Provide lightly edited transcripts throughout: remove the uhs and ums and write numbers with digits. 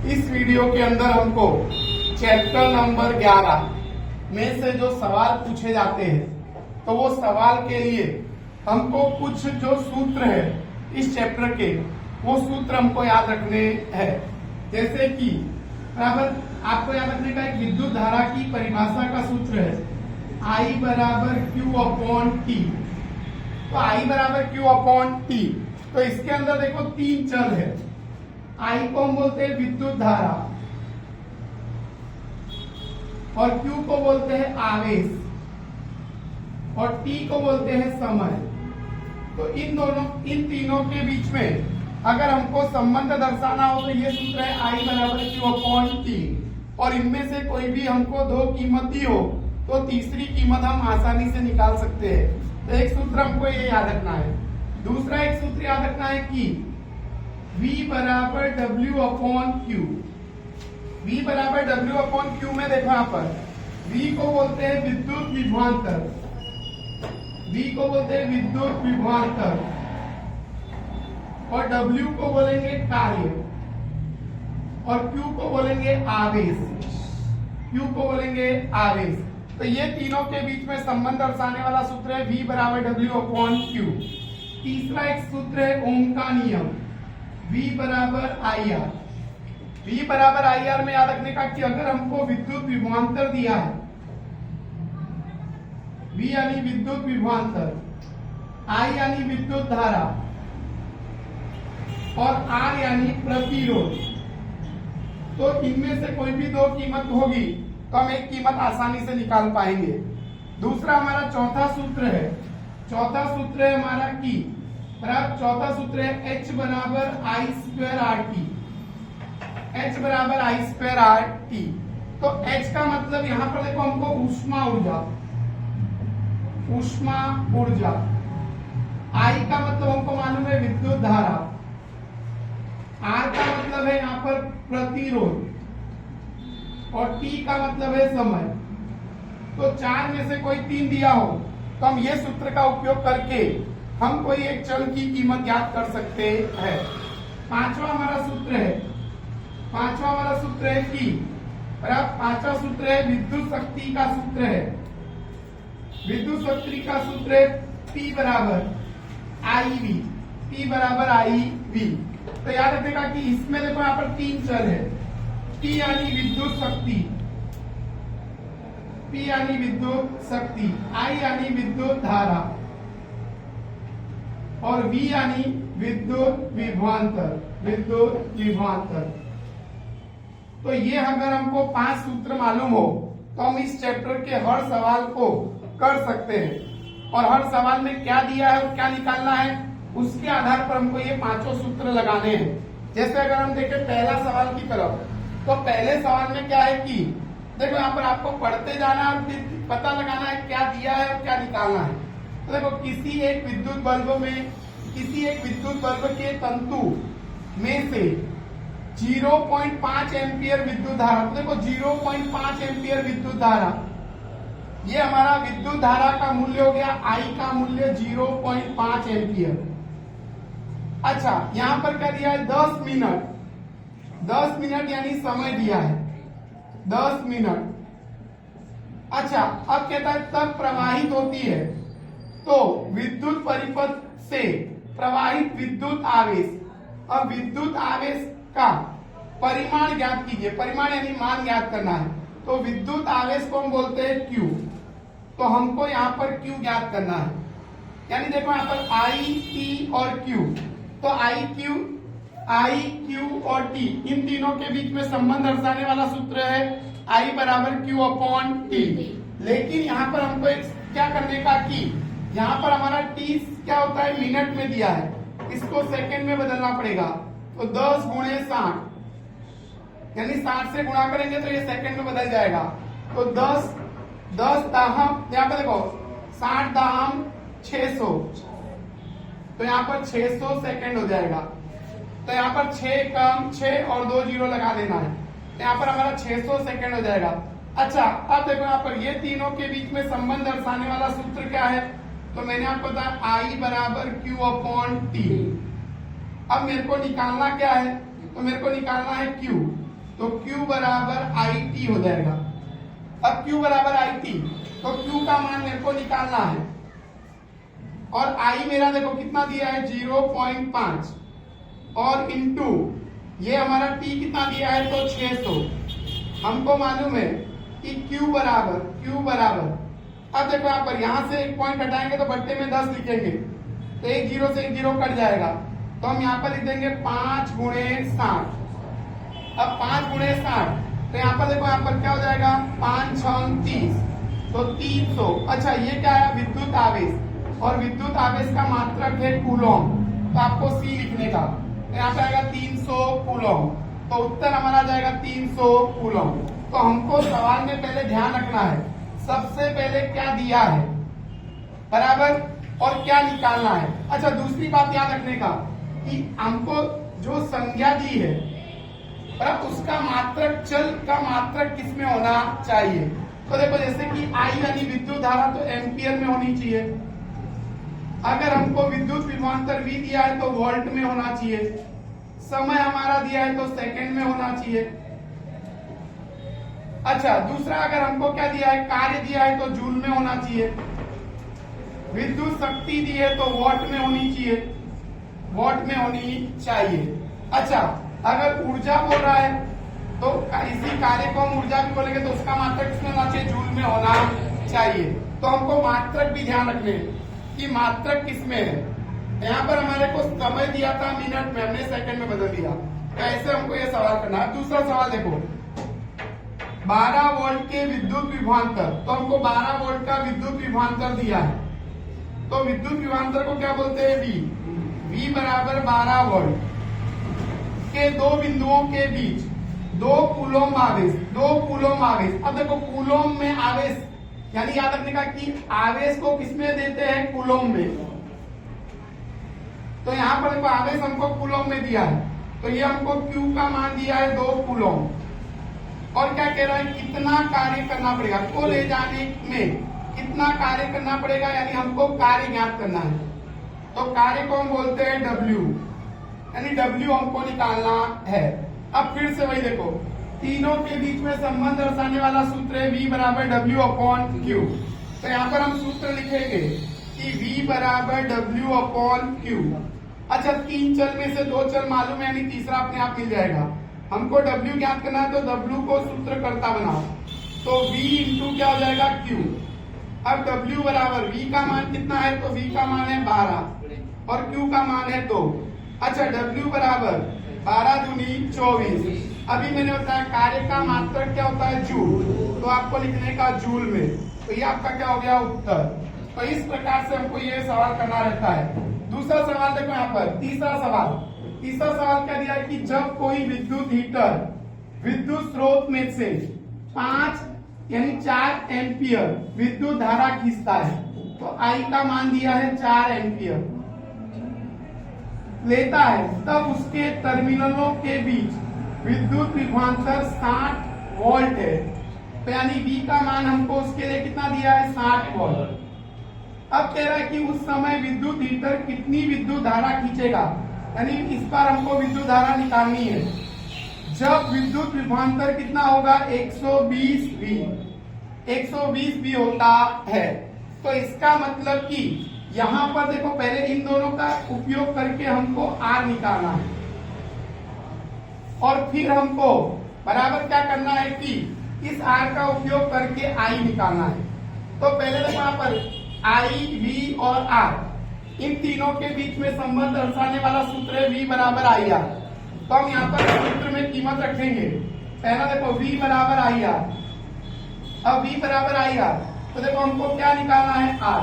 इस वीडियो के अंदर हमको चैप्टर नंबर 11 में से जो सवाल पूछे जाते हैं तो वो सवाल के लिए हमको कुछ जो सूत्र है इस चैप्टर के वो सूत्र हमको याद रखने हैं। जैसे कि बराबर आपको याद रखने का एक विद्युत धारा की परिभाषा का सूत्र है I बराबर Q अपॉन T। तो I बराबर Q अपॉन T, तो इसके अंदर देखो तीन चल है। I को हम बोलते हैं विद्युत धारा और Q को बोलते हैं आवेश और T को बोलते हैं समय। तो इन तीनों के बीच में अगर हमको संबंध दर्शाना हो तो ये सूत्र है I बराबर Q अपॉन T, और इनमें से कोई भी हमको दो कीमत दी हो तो तीसरी कीमत हम आसानी से निकाल सकते हैं। तो एक सूत्र हमको ये याद रखना है। दूसरा एक सूत्र याद रखना है कि V बराबर W अपॉन Q। V बराबर W अपॉन Q में देखो यहाँ पर V को बोलते हैं विद्युत विभवांतर, V को बोलते हैं विद्युत विभवांतर और W को बोलेंगे कार्य और Q को बोलेंगे आवेश, Q को बोलेंगे आवेश। तो ये तीनों के बीच में संबंध दर्शाने वाला सूत्र है V बराबर W अपॉन Q। तीसरा एक सूत्र है ओम का नियम V बराबर IR। V बराबर IR में याद रखने का कि अगर हमको विद्युत विभवांतर दिया है, V यानी विद्युत विभवांतर, I यानी विद्युत धारा और R यानी प्रतिरोध, तो इनमें से कोई भी दो कीमत होगी तो हम एक कीमत आसानी से निकाल पाएंगे। दूसरा हमारा चौथा सूत्र है, चौथा सूत्र है हमारा की बराबर, चौथा सूत्र है H बराबर I स्क्वायर RT, H बराबर I स्क्वायर RT। तो H का मतलब यहाँ पर देखो हमको ऊष्मा ऊर्जा, ऊष्मा ऊर्जा। I का मतलब हमको मालूम है विद्युत धारा, R का मतलब है यहाँ पर प्रतिरोध और T का मतलब है समय। तो चार में से कोई तीन दिया हो तो हम ये सूत्र का उपयोग करके हम कोई एक चल की कीमत ज्ञात कर सकते हैं। पांचवा हमारा सूत्र है, पांचवा हमारा सूत्र है कि पांचवा सूत्र है विद्युत शक्ति का सूत्र है, विद्युत शक्ति का सूत्र है P बराबर IV, P बराबर IV। तो याद रखिएगा कि इसमें देखो यहाँ पर तीन चल है, P यानी विद्युत शक्ति, P यानी विद्युत शक्ति, I यानी विद्युत धारा और V यानी विद्युत विभवांतर, विद्युत विभवांतर। तो ये अगर हमको 5 सूत्र मालूम हो तो हम इस चैप्टर के हर सवाल को कर सकते हैं और हर सवाल में क्या दिया है और क्या निकालना है उसके आधार पर हमको ये पांचों सूत्र लगाने हैं। जैसे अगर हम देखें पहला सवाल की तरफ, तो पहले सवाल में क्या है कि देखो यहाँ पर आपको पढ़ते जाना और फिर पता लगाना है क्या दिया है और क्या निकालना है। तो देखो किसी एक विद्युत बल्ब में, किसी एक विद्युत बल्ब के तंतु में से 0.5 एम्पियर विद्युत धारा, तो देखो 0.5 एम्पियर विद्युत धारा, ये हमारा विद्युत धारा का मूल्य हो गया, I का मूल्य 0.5 एम्पियर। अच्छा यहाँ पर क्या दिया है 10 मिनट, 10 मिनट यानी समय दिया है 10 मिनट। अच्छा अब कहता है तब प्रवाहित होती है, तो विद्युत परिपथ से प्रवाहित विद्युत आवेश। अब विद्युत आवेश का परिमाण ज्ञात कीजिए, परिमाण यानी मान ज्ञात करना है। तो विद्युत आवेश को हम बोलते हैं Q, तो हमको यहाँ पर Q ज्ञात करना है। यानी देखो यहाँ पर I, T और Q, तो I, Q और T इन तीनों के बीच में संबंध दर्शाने वाला सूत्र है I बराबर Q अपॉन T। लेकिन यहाँ पर हमको एक क्या करने का कि यहाँ पर हमारा T क्या होता है मिनट में दिया है, इसको सेकंड में बदलना पड़ेगा। तो 10 गुणे 60 यानी 60 से गुणा करेंगे तो ये सेकंड में बदल जाएगा। तो 10 दाहम, यहाँ पर देखो 60 दाहम 600, तो यहाँ पर 600 सेकंड हो जाएगा। तो यहाँ पर 6 कम 6 और 2 जीरो लगा देना है, तो यहाँ पर हमारा 600 सेकंड हो जाएगा। अच्छा अब देखो यहाँ पर ये तीनों के बीच में संबंध दर्शाने वाला सूत्र क्या है, तो मैंने आपको बताया I बराबर Q अपॉन T। अब मेरे को निकालना क्या है, तो मेरे को निकालना है Q। तो Q बराबर IT हो जाएगा। अब Q बराबर IT, तो Q का मान मेरे को निकालना है और I मेरा देखो कितना दिया है 0.5 और इंटू ये हमारा T कितना दिया है तो 600। हमको मालूम है कि Q बराबर अब देखो यहाँ पर यहाँ से एक पॉइंट हटाएंगे तो बट्टे में 10 लिखेंगे तो एक जीरो से एक जीरो कट जाएगा, तो हम यहाँ पर लिख देंगे 5 गुणे 60। अब 5 गुणे 60 तो यहाँ पर देखो यहाँ पर क्या हो जाएगा 5 6 30, तो 300। अच्छा ये क्या है विद्युत आवेश, और विद्युत आवेश का मात्रक है कूलॉम, तो आपको C लिखने का, तो यहाँ पे आएगा 300 कूलॉम, तो उत्तर हमारा आ जाएगा 300 कूलॉम। तो हमको सवाल में पहले ध्यान रखना है सबसे पहले क्या दिया है बराबर और क्या निकालना है। अच्छा दूसरी बात याद रखने का कि हमको जो संज्ञा दी है बराबर उसका मात्रक चल का मात्रक किसमें होना चाहिए। तो देखो जैसे कि I यानी विद्युत धारा तो एम्पियर में होनी चाहिए, अगर हमको विद्युत विभवांतर V दिया है तो वोल्ट में होना चाहिए, समय हमारा दिया है तो सेकंड में होना चाहिए। अच्छा दूसरा अगर हमको क्या दिया है कार्य दिया है तो जूल में होना चाहिए, विद्युत शक्ति दी है तो वॉट में होनी चाहिए, वॉट में होनी चाहिए। अच्छा अगर ऊर्जा बोल रहा है तो इसी कार्य को हम ऊर्जा भी बोलेंगे तो उसका मात्रक किसमें होना चाहिए जूल में होना चाहिए। तो हमको मात्रक भी ध्यान रखने कि मात्रक किसमें है। यहाँ पर हमारे को समय दिया था मिनट में, हमने सेकंड में बदल दिया, कैसे हमको ये सवाल करना है। दूसरा सवाल देखो 12 वोल्ट के विद्युत विभवांतर, तो हमको 12 वोल्ट का विद्युत विभवांतर दिया है, तो विद्युत विभवांतर को क्या बोलते हैं V बराबर 12 वोल्ट के दो बिंदुओं के बीच 2 कूलॉम आवेश। अब देखो कूलॉम में आवेश यानी याद रखने का कि आवेश को किसमें देते हैं कूलॉम में, तो यहाँ पर देखो आवेश हमको कूलॉम में दिया है, तो ये हमको Q का मान दिया है 2 कूलॉम, और क्या कह रहा है कितना कार्य करना पड़ेगा, को ले जाने में कितना कार्य करना पड़ेगा, यानी हमको कार्य ज्ञात करना है। तो कार्य को हम बोलते हैं W, यानी W हमको निकालना है। अब फिर से वही देखो तीनों के बीच में संबंध दर्शाने वाला सूत्र है V बराबर W अपॉन Q, तो यहाँ पर हम सूत्र लिखेंगे कि V बराबर W अपॉन Q। अच्छा 3 चल में से 2 चल मालूम है, यानी तीसरा अपने आप मिल जाएगा। हमको W ज्ञात करना है तो W को सूत्रकर्ता बनाओ, तो V इंटू क्या हो जाएगा Q। अब W बराबर V का मान कितना है, तो V का मान है 12 और Q का मान है 2। अच्छा W बराबर 12 दूनी 24। अभी मैंने बताया कार्य का मात्रक क्या होता है जूल, तो आपको लिखने का जूल में, तो ये आपका क्या हो गया उत्तर। तो इस प्रकार से हमको ये सवाल करना रहता है। दूसरा सवाल देखो यहाँ पर तीसरा सवाल क्या दिया है कि जब कोई विद्युत हीटर विद्युत स्रोत में से 5 यानी 4 एम्पियर विद्युत धारा खींचता है, तो I का मान दिया है 4 एम्पियर लेता है, तब उसके टर्मिनलों के बीच विद्युत विभवांतर 60 वोल्ट है, तो यानी V का मान हमको उसके लिए कितना दिया है 60 वोल्ट। अब कह रहा है कि उस समय विद्युत हीटर कितनी विद्युत धारा खींचेगा, यानी इस बार हमको विद्युत धारा निकालनी है जब विद्युत विभवांतर कितना होगा 120 V होता है। तो इसका मतलब कि यहाँ पर देखो पहले इन दोनों का उपयोग करके हमको R निकालना है और फिर हमको बराबर क्या करना है कि इस R का उपयोग करके I निकालना है। तो पहले देखो यहाँ पर I, V और R इन तीनों के बीच में संबंध दर्शाने वाला सूत्र है V बराबर IR। तो हम यहाँ पर सूत्र में कीमत रखेंगे, पहला देखो V बराबर IR। अब V बराबर IR तो देखो हमको क्या निकालना है R,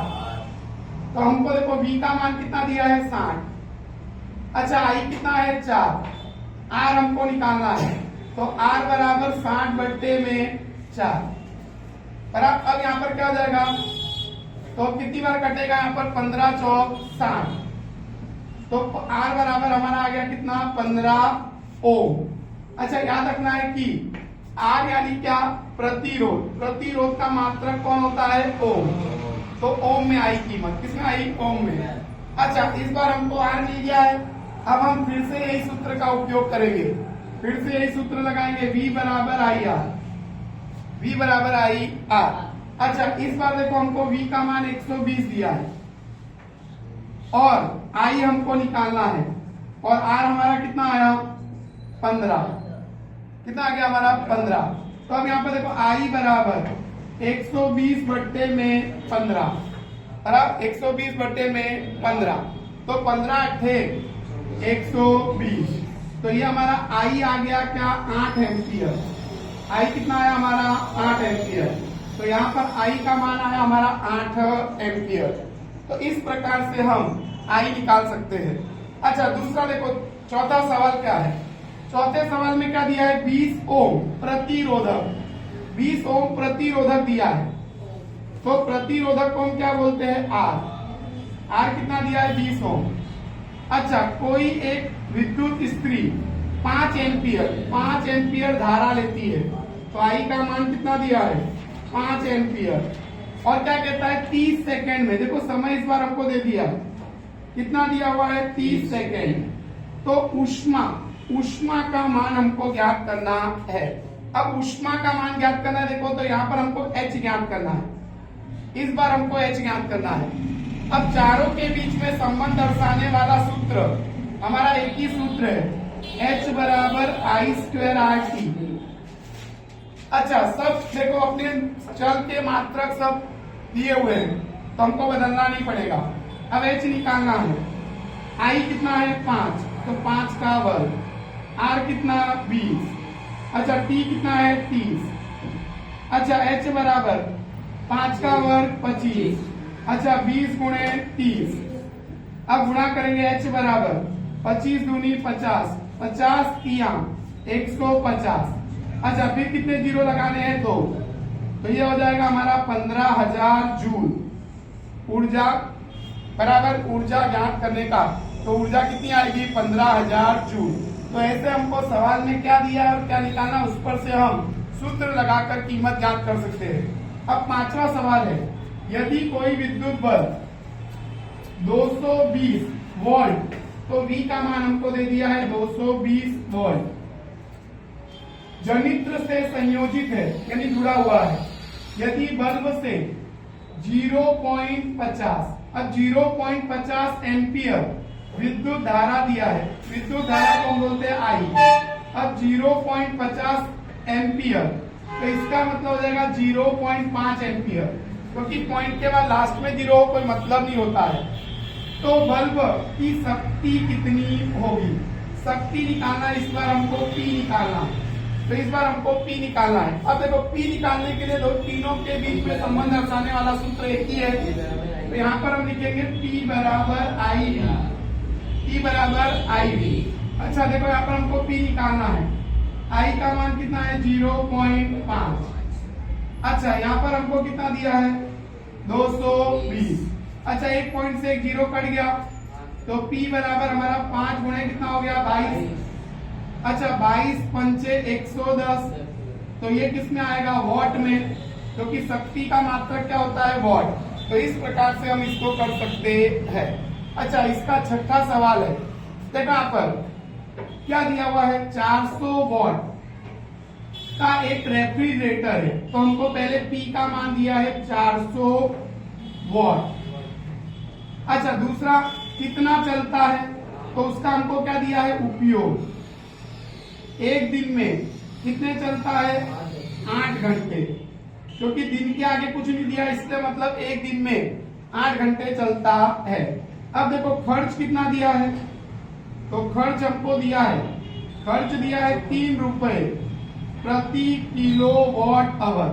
तो हमको देखो V का मान कितना दिया है 60। अच्छा I कितना है 4, R हमको निकालना है, तो R बराबर 60 बट्टे में 4 बराबर। अब यहाँ पर क्या हो जाएगा, तो कितनी बार कटेगा यहाँ पर 15 चौक 60, तो R बराबर हमारा आ गया कितना 15 ओम। अच्छा याद रखना है कि R यानी क्या प्रतिरोध का मात्रक कौन होता है ओम, तो ओम में आई कीमत किसमें आई ओम में। अच्छा इस बार हमको R मिल गया है, अब हम फिर से यही सूत्र का उपयोग करेंगे, फिर से यही सूत्र लगाएंगे, V बराबर आई आर, V बराबर आई आर। अच्छा इस बार देखो हमको V का मान 120 दिया है और I हमको निकालना है और R हमारा कितना आया 15, कितना आ गया हमारा 15। तो अब यहाँ पर देखो I बराबर 120 बट्टे में 15, बराबर 120 बट्टे में 15, तो 15 अट्ठे 120, तो ये हमारा I आ गया क्या 8 एम्पियर। I कितना आया हमारा 8 एम्पियर, तो यहाँ पर I का मान आया हमारा 8 एम्पियर। तो इस प्रकार से हम I निकाल सकते हैं। अच्छा दूसरा देखो, चौथा सवाल क्या है, चौथे सवाल में क्या दिया है 20 ओम प्रतिरोधक, 20 ओम प्रतिरोधक दिया है। तो प्रतिरोधक को हम क्या बोलते हैं R, R कितना दिया है 20 ओम। अच्छा कोई एक विद्युत स्त्री 5 एम्पियर धारा लेती है, तो I का मान कितना दिया है 5 एम्पियर और क्या कहता है 30 सेकेंड में, देखो समय इस बार हमको दे दिया कितना दिया हुआ है 30 सेकेंड। तो ऊष्मा का मान हमको ज्ञात करना है। अब ऊष्मा का मान ज्ञात करना है, देखो तो यहाँ पर हमको H ज्ञात करना है, इस बार हमको H ज्ञात करना है। अब चारों के बीच में संबंध दर्शाने वाला सूत्र हमारा एक ही सूत्र है, H बराबर I स्क्वायर RT। अच्छा सब देखो अपने चल के मात्रक सब दिए हुए हैं, तो हमको बदलना नहीं पड़ेगा। अब H निकालना है, I कितना है 5, तो 5 का वर्ग, R कितना 20, अच्छा T कितना है 30। अच्छा H बराबर 5 का वर्ग 25, अच्छा 20 गुणे 30। अब गुणा करेंगे H बराबर 25 दूनी 50, 50 तिया 150। अच्छा फिर कितने जीरो लगाने हैं 2, तो ये हो जाएगा हमारा 15,000 जूल ऊर्जा बराबर ऊर्जा ज्ञात करने का। तो ऊर्जा कितनी आएगी 15,000 जूल। तो ऐसे हमको सवाल में क्या दिया है और क्या निकालना, उस पर से हम सूत्र लगाकर कीमत ज्ञात कर सकते हैं। अब पांचवा सवाल है, यदि कोई विद्युत बल्ब 220 वोल्ट, तो V का मान हमको दे दिया है 220 वोल्ट, जनित्र से संयोजित है यानी जुड़ा हुआ है। यदि बल्ब से 0.50, अब 0.50 एम्पियर विद्युत धारा दिया है, विद्युत धारा को हम बोलते हैं I। अब 0.50 एम्पियर, तो इसका मतलब हो जाएगा 0.5 एम्पियर, क्योंकि पॉइंट के बाद लास्ट में जीरो कोई मतलब नहीं होता है। तो बल्ब की शक्ति कितनी होगी, शक्ति निकालना, इस बार हमको P निकालना, तो इस बार हमको P निकालना है। अब देखो P निकालने के लिए दो तीनों के बीच में संबंध दर्शाने वाला सूत्र एक ही है, तो यहाँ पर हम लिखेंगे P बराबर IV, P बराबर IV। अच्छा देखो यहाँ पर हमको P निकालना है, I का मान कितना है 0.5। अच्छा यहाँ पर हमको कितना दिया है 220। अच्छा एक पॉइंट से एक जीरो कट गया, तो P बराबर हमारा 5 गुणे कितना हो गया 22। अच्छा 22 पंचे 110, तो ये किस में आएगा वॉट में, क्योंकि शक्ति का मात्रक क्या होता है वॉट। तो इस प्रकार से हम इसको कर सकते हैं। अच्छा इसका छठा सवाल है, देखो यहाँ पर क्या दिया हुआ है 400 वॉट का एक रेफ्रिजरेटर है, तो हमको पहले P का मान दिया है 400 वॉट। अच्छा दूसरा कितना चलता है, तो उसका हमको क्या दिया है उपयोग, एक दिन में कितने चलता है 8 घंटे, क्योंकि दिन के आगे कुछ नहीं दिया, इसलिए मतलब एक दिन में 8 घंटे चलता है। अब देखो खर्च कितना दिया है, तो खर्च हमको दिया है, खर्च दिया है 3 रुपए प्रति किलोवाट आवर,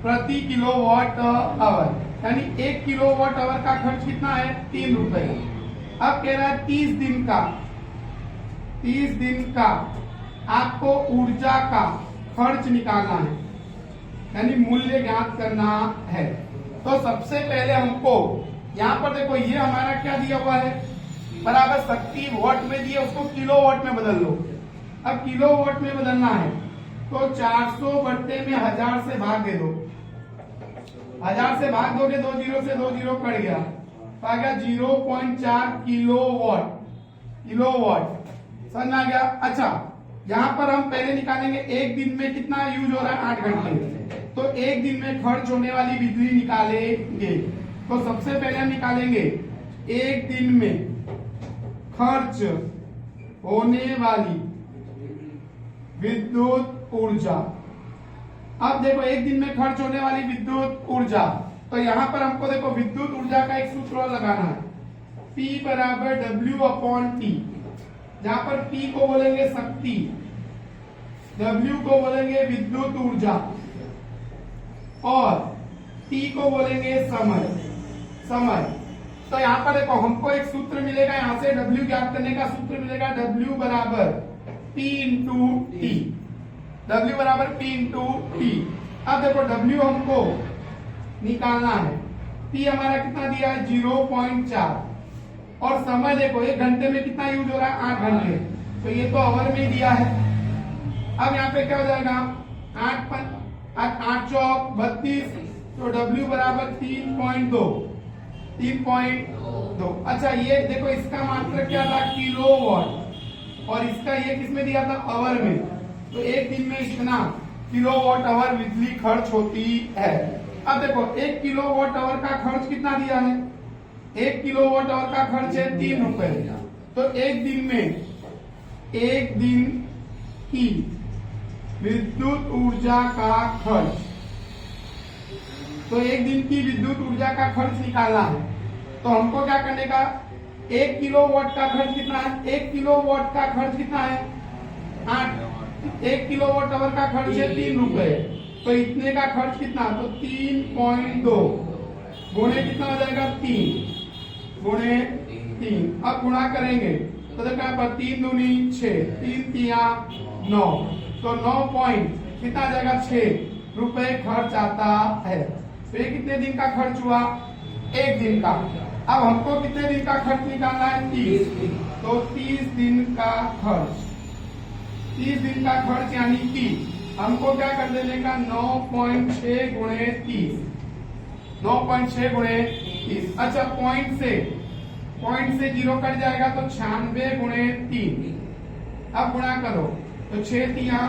प्रति किलोवाट आवर, यानी 1 किलोवाट आवर का खर्च कितना है 3 रुपए। अब कह रहा है 30 दिन का, 30 दिन का आपको ऊर्जा का खर्च निकालना है, यानी मूल्य ज्ञात करना है। तो सबसे पहले हमको यहाँ पर देखो ये हमारा क्या दिया हुआ है बराबर शक्ति वॉट में दिया, उसको किलोवाट में बदल लो। अब किलोवाट में बदलना है तो 400 बट्टे में 1000 से भाग दे दो, 1000 से भाग दोगे 2 जीरो से 2 जीरो कट गया, तो आ गया 0.4 किलोवाट, किलोवाट समझ में आ गया। अच्छा यहाँ पर हम पहले निकालेंगे एक दिन में कितना यूज हो रहा है, 8 घंटे। तो एक दिन में खर्च होने वाली बिजली निकालेंगे। तो सबसे पहले हम निकालेंगे एक दिन में खर्च होने वाली विद्युत ऊर्जा। अब देखो एक दिन में खर्च होने वाली विद्युत ऊर्जा, तो यहाँ पर हमको देखो विद्युत ऊर्जा का एक सूत्र और लगाना है, P बराबर W/T, जहां पर P को बोलेंगे शक्ति, W को बोलेंगे विद्युत ऊर्जा और T को बोलेंगे समय। तो यहाँ पर देखो हमको एक सूत्र मिलेगा, यहाँ से W ज्ञात करने का सूत्र मिलेगा, W बराबर P इंटू T, W बराबर P इंटू T। अब देखो W हमको निकालना है, P हमारा कितना दिया है 0.4 और समय देखो एक घंटे में कितना यूज हो रहा है, 8 घंटे, तो ये तो आवर में दिया है। अब यहाँ पे क्या हो जाएगा 8 चौक 32, तो W बराबर 3.2। अच्छा ये देखो इसका मात्रक क्या था, किलोवाट, और इसका ये किसमें दिया था, आवर में। तो एक दिन में इतना किलोवाट आवर बिजली खर्च होती है। अब देखो 1 किलोवाट आवर का खर्च कितना दिया है, 1 किलोवाट आवर का खर्च है 3 रुपए। तो एक दिन की विद्युत ऊर्जा का खर्च, तो एक दिन की विद्युत ऊर्जा का खर्च निकालना है। तो हमको क्या करने का, 1 किलोवाट का खर्च कितना है, 1 किलोवाट का खर्च कितना है 8, 1 किलोवाट आवर का खर्च है 3 रुपए, तो इतने का खर्च कितना, तो 3.2 गुणे कितना हो जाएगा 3 गुणे 3। अब गुणा करेंगे तो देखो यहाँ पर 3 दूनी 6, 3 तिया 9, तो 9 पॉइंट कितना आ जाएगा 6 रुपए खर्च आता है। तो ये कितने दिन का खर्च हुआ, एक दिन का। अब हमको कितने दिन का खर्च निकालना है, 30, तो 30 दिन का खर्च, 30 दिन का खर्च यानी कि हमको क्या कर देने का 9.6 गुणे 30, 9.6 गुणे 30। अच्छा पॉइंट से 0 कट जाएगा तो 96 गुणे 3। अब गुणा करो तो 6 तिया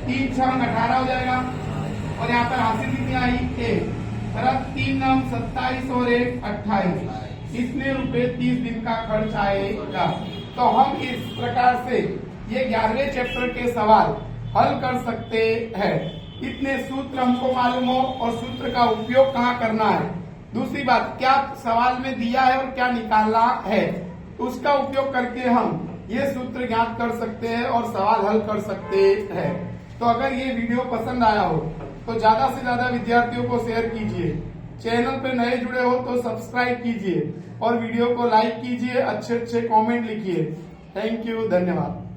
3 6 18 हो जाएगा, और यहाँ पर हासिल कितनी आई 1, 3 9 27 और 1 28, इतने रुपए 30 दिन का खर्च आएगा। तो हम इस प्रकार से ये 11वें चैप्टर के सवाल हल कर सकते हैं। इतने सूत्र हमको मालूम हो और सूत्र का उपयोग कहाँ करना है। दूसरी बात, क्या सवाल में दिया है और क्या निकालना है, उसका उपयोग करके हम ये सूत्र ज्ञात कर सकते हैं और सवाल हल कर सकते हैं। तो अगर ये वीडियो पसंद आया हो तो ज्यादा से ज्यादा विद्यार्थियों को शेयर कीजिए। चैनल पे नए जुड़े हो तो सब्सक्राइब कीजिए और वीडियो को लाइक कीजिए, अच्छे अच्छे कमेंट लिखिए। थैंक यू, धन्यवाद।